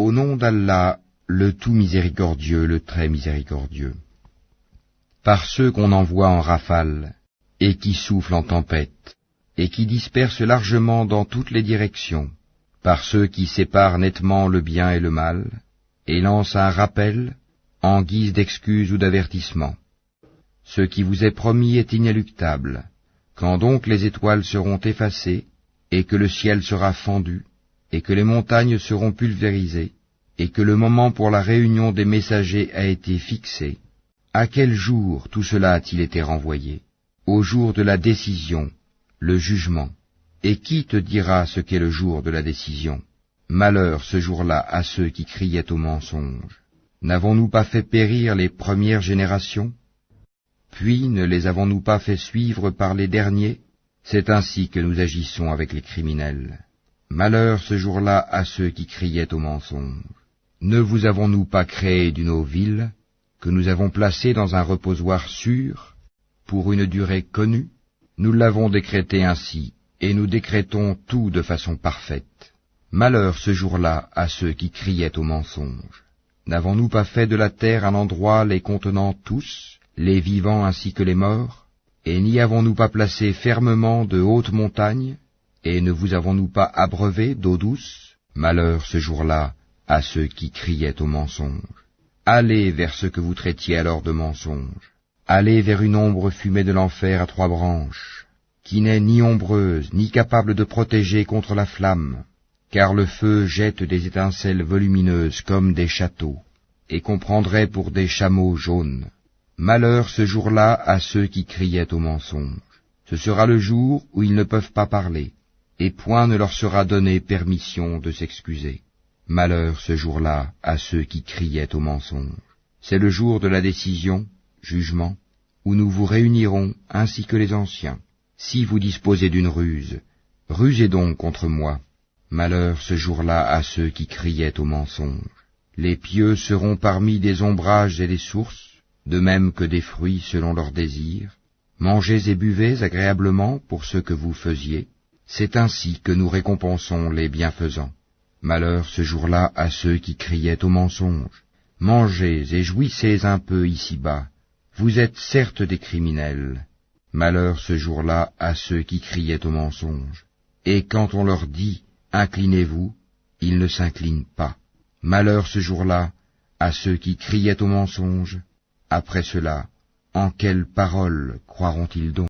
Au nom d'Allah, le tout miséricordieux, le très miséricordieux. Par ceux qu'on envoie en rafale, et qui soufflent en tempête, et qui dispersent largement dans toutes les directions, par ceux qui séparent nettement le bien et le mal, et lancent un rappel, en guise d'excuse ou d'avertissement. Ce qui vous est promis est inéluctable. Quand donc les étoiles seront effacées, et que le ciel sera fendu, et que les montagnes seront pulvérisées, et que le moment pour la réunion des messagers a été fixé, à quel jour tout cela a-t-il été renvoyé? Au jour de la décision, le jugement. Et qui te dira ce qu'est le jour de la décision? Malheur ce jour-là à ceux qui criaient au mensonge. N'avons-nous pas fait périr les premières générations? Puis ne les avons-nous pas fait suivre par les derniers? C'est ainsi que nous agissons avec les criminels. Malheur ce jour-là à ceux qui criaient au mensonge. Ne vous avons-nous pas créé d'une eau vive, que nous avons placée dans un reposoir sûr, pour une durée connue? Nous l'avons décrété ainsi, et nous décrétons tout de façon parfaite. Malheur ce jour-là à ceux qui criaient au mensonge. N'avons-nous pas fait de la terre un endroit les contenant tous, les vivants ainsi que les morts? Et n'y avons-nous pas placé fermement de hautes montagnes? Et ne vous avons-nous pas abreuvé d'eau douce? Malheur ce jour-là à ceux qui criaient au mensonge. Allez vers ce que vous traitiez alors de mensonge. Allez vers une ombre fumée de l'enfer à 3 branches, qui n'est ni ombreuse, ni capable de protéger contre la flamme, car le feu jette des étincelles volumineuses comme des châteaux, et qu'on prendrait pour des chameaux jaunes. Malheur ce jour-là à ceux qui criaient au mensonge. Ce sera le jour où ils ne peuvent pas parler, et point ne leur sera donné permission de s'excuser. Malheur ce jour-là à ceux qui criaient au mensonge. C'est le jour de la décision, jugement, où nous vous réunirons ainsi que les anciens. Si vous disposez d'une ruse, rusez donc contre moi. Malheur ce jour-là à ceux qui criaient au mensonge. Les pieux seront parmi des ombrages et des sources, de même que des fruits selon leurs désirs. Mangez et buvez agréablement pour ce que vous faisiez. C'est ainsi que nous récompensons les bienfaisants. Malheur ce jour-là à ceux qui criaient au mensonge. Mangez et jouissez un peu ici-bas. Vous êtes certes des criminels. Malheur ce jour-là à ceux qui criaient au mensonge. Et quand on leur dit « Inclinez-vous », ils ne s'inclinent pas. Malheur ce jour-là à ceux qui criaient au mensonge. Après cela, en quelles paroles croiront-ils donc?